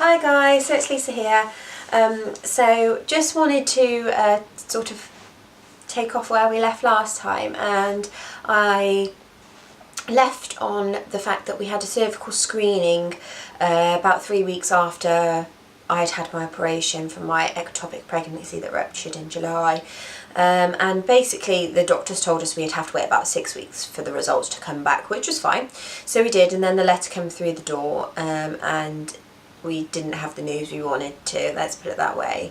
Hi guys, so it's Lisa here. So just wanted to sort of take off where we left last time, and I left on the fact that we had a cervical screening about 3 weeks after I'd had my operation for my ectopic pregnancy that ruptured in July. And basically the doctors told us we'd have to wait about 6 weeks for the results to come back, which was fine. So we did, and then the letter came through the door, and we didn't have the news we wanted to, let's put it that way.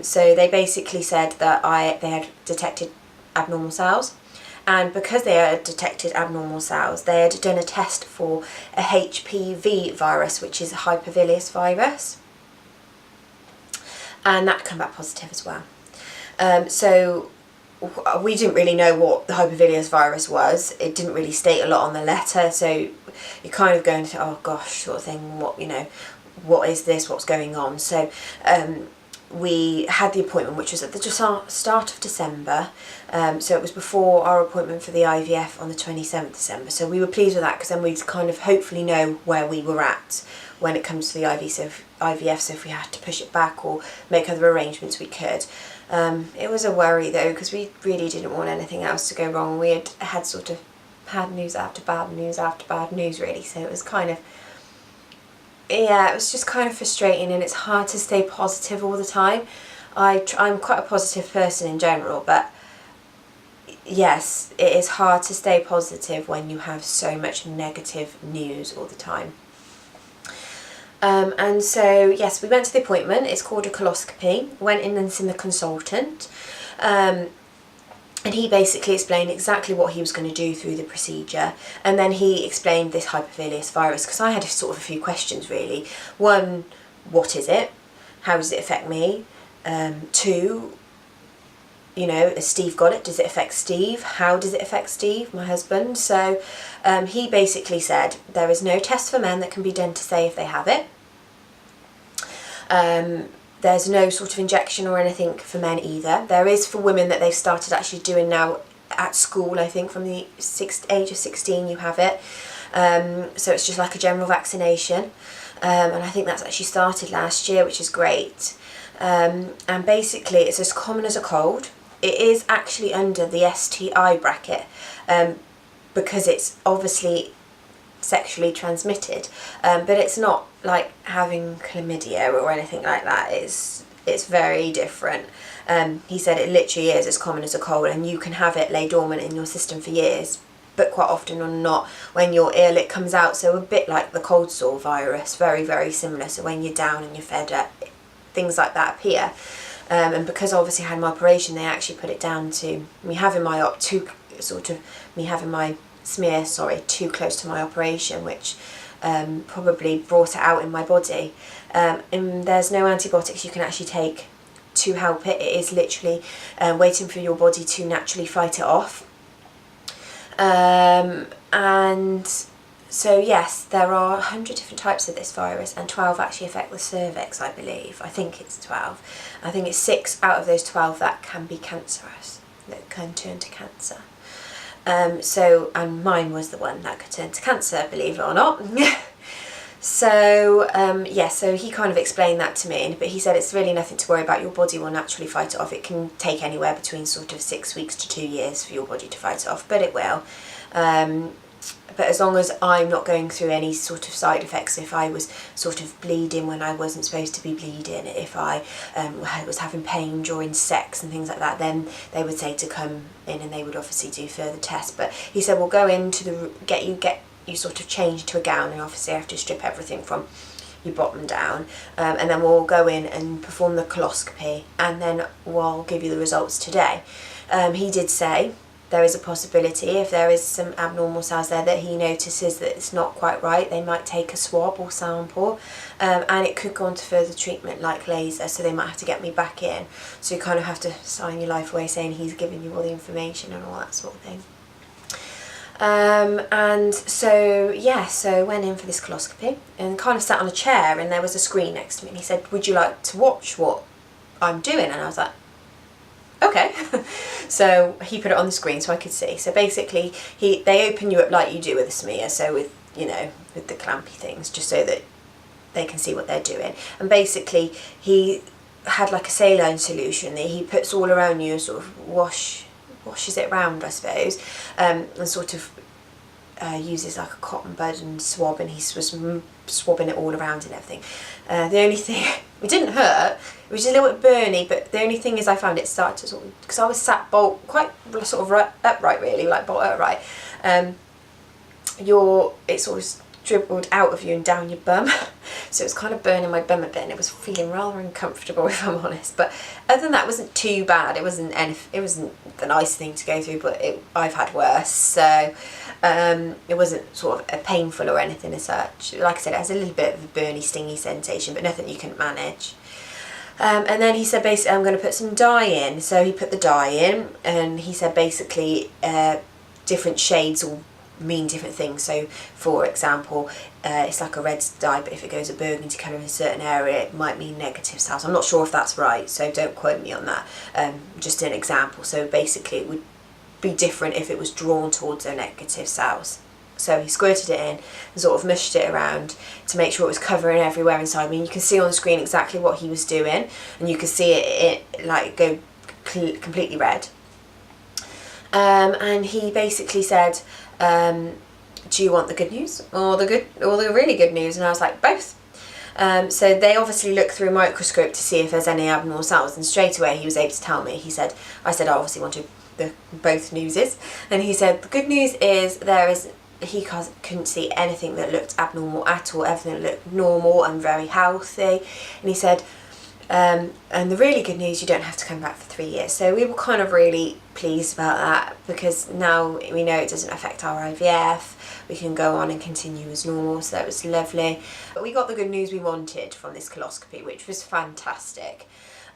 So they basically said that they had detected abnormal cells, and because they had detected abnormal cells, they had done a test for a HPV virus, which is a hypervillous virus, and that came back positive as well. So we didn't really know what the hypervillous virus was. It didn't really state a lot on the letter, so you're kind of going to, oh gosh, sort of thing, what is this, what's going on? So we had the appointment, which was at the start of December, so it was before our appointment for the IVF on the 27th December, so we were pleased with that, because then we'd kind of hopefully know where we were at when it comes to the IVF, so if we had to push it back or make other arrangements, we could. It was a worry though, because we really didn't want anything else to go wrong. We had sort of had news after bad news after bad news really, so it was kind of, yeah, it was just kind of frustrating, and it's hard to stay positive all the time. I'm quite a positive person in general, but yes, it is hard to stay positive when you have so much negative news all the time. And so yes, we went to the appointment. It's called a coloscopy. Went in and seen the consultant, and he basically explained exactly what he was going to do through the procedure, and then he explained this hypervillous virus, because I had sort of a few questions really. One, what is it? How does it affect me? Two, you know, has Steve got it? Does it affect Steve? How does it affect Steve, my husband? So he basically said there is no test for men that can be done to say if they have it. There's no sort of injection or anything for men either. There is for women that they've started actually doing now at school. I think from the age of 16 you have it. So it's just like a general vaccination, and I think that's actually started last year, which is great. And basically it's as common as a cold. It is actually under the STI bracket, because it's obviously sexually transmitted, but it's not like having chlamydia or anything like that. It's very different. He said it literally is as common as a cold, and you can have it lay dormant in your system for years, but quite often or not, when you're ill it comes out. So a bit like the cold sore virus, very, very similar. So when you're down and you're fed up, things like that appear. And because obviously I had my operation, they actually put it down to me having my smear, too close to my operation, which probably brought it out in my body. And there's no antibiotics you can actually take to help it. It is literally waiting for your body to naturally fight it off. And so yes, there are 100 different types of this virus, and 12 actually affect the cervix, I believe. I think it's 12. I think it's 6 out of those 12 that can be cancerous, that can turn to cancer. And mine was the one that could turn to cancer, believe it or not. So yeah, so he kind of explained that to me, but he said it's really nothing to worry about. Your body will naturally fight it off. It can take anywhere between sort of 6 weeks to 2 years for your body to fight it off, but it will. But as long as I'm not going through any sort of side effects, if I was sort of bleeding when I wasn't supposed to be bleeding, if I was having pain during sex and things like that, then they would say to come in and they would obviously do further tests. But he said we'll go into get you sort of changed to a gown, and obviously I have to strip everything from your bottom down, and then we'll go in and perform the coloscopy, and then we'll give you the results today. He did say there is a possibility, if there is some abnormal cells there that he notices that it's not quite right, they might take a swab or sample, and it could go on to further treatment like laser, so they might have to get me back in. So you kind of have to sign your life away saying he's giving you all the information and all that sort of thing. And so yeah, so went in for this coloscopy and kind of sat on a chair, and there was a screen next to me, and he said, would you like to watch what I'm doing? And I was like, okay. So he put it on the screen so I could see. So basically they open you up like you do with a smear, so with, you know, with the clampy things, just so that they can see what they're doing. And basically he had like a saline solution that he puts all around you and sort of washes it around, I suppose, and sort of uses like a cotton bud and swab, and he was swabbing it all around and everything. The only thing, it didn't hurt, it was just a little bit burny, but the only thing is I found it started to sort of, because I was sat quite sort of upright really, like bolt upright, it sort of dribbled out of you and down your bum, so it was kind of burning my bum a bit, and it was feeling rather uncomfortable, if I'm honest. But other than that, it wasn't too bad. It wasn't the nice thing to go through, but I've had worse, so it wasn't sort of painful or anything as such. Like I said, it has a little bit of a burny, stingy sensation, but nothing you can manage. And then he said basically I'm going to put some dye in, so he put the dye in, and he said basically different shades will mean different things. So for example, it's like a red dye, but if it goes a burgundy colour in a certain area, it might mean negative cells. I'm not sure if that's right, so don't quote me on that. Just an example. So basically it would be different if it was drawn towards the negative cells. So he squirted it in and sort of mushed it around to make sure it was covering everywhere inside. I mean, you can see on the screen exactly what he was doing, and you can see it like go completely red. And he basically said, do you want the good news or the really good news? And I was like, both. So they obviously look through a microscope to see if there's any abnormal cells, and straight away he was able to tell me. I said I obviously wanted both newses, and he said the good news is he couldn't see anything that looked abnormal at all. Everything looked normal and very healthy. And he said, and the really good news, you don't have to come back for 3 years. So we were kind of really pleased about that, because now we know it doesn't affect our IVF. We can go on and continue as normal, so that was lovely. But we got the good news we wanted from this coloscopy, which was fantastic.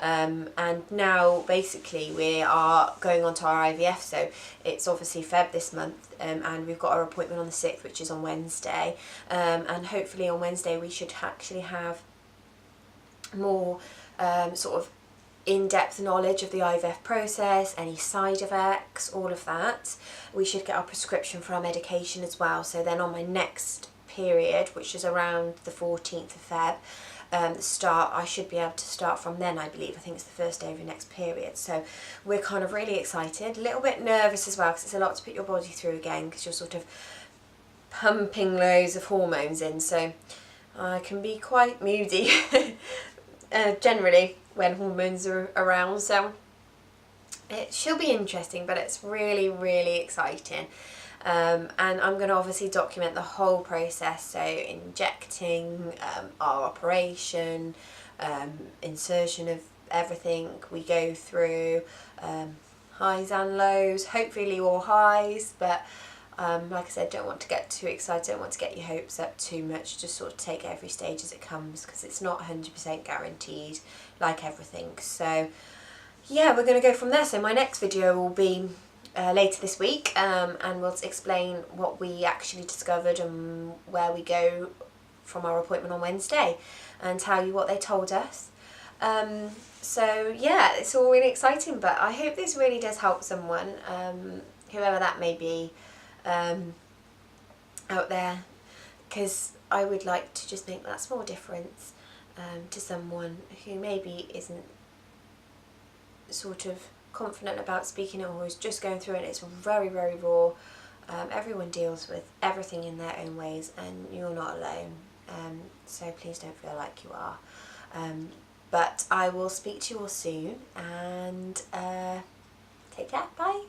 And now basically we are going on to our IVF, so it's obviously Feb this month, and we've got our appointment on the 6th, which is on Wednesday, and hopefully on Wednesday we should actually have more sort of in-depth knowledge of the IVF process, any side effects, all of that. We should get our prescription for our medication as well, so then on my next period, which is around the 14th of Feb, I should be able to start from then, I believe. I think it's the first day of your next period. So we're kind of really excited, a little bit nervous as well, because it's a lot to put your body through again, because you're sort of pumping loads of hormones in, so I can be quite moody generally when hormones are around, so it should be interesting, but it's really, really exciting. And I'm going to obviously document the whole process, so injecting, our operation, insertion of everything we go through, highs and lows, hopefully all highs, but like I said, don't want to get too excited, don't want to get your hopes up too much, just sort of take every stage as it comes, because it's not 100% guaranteed like everything. So yeah, we're going to go from there. So my next video will be later this week, and we'll explain what we actually discovered and where we go from our appointment on Wednesday, and tell you what they told us. So yeah, it's all really exciting, but I hope this really does help someone, whoever that may be, out there, because I would like to just make that small difference to someone who maybe isn't sort of confident about speaking it, or is just going through it. It's very, very raw. Everyone deals with everything in their own ways, and you're not alone, so please don't feel like you are. But I will speak to you all soon, and take care, bye.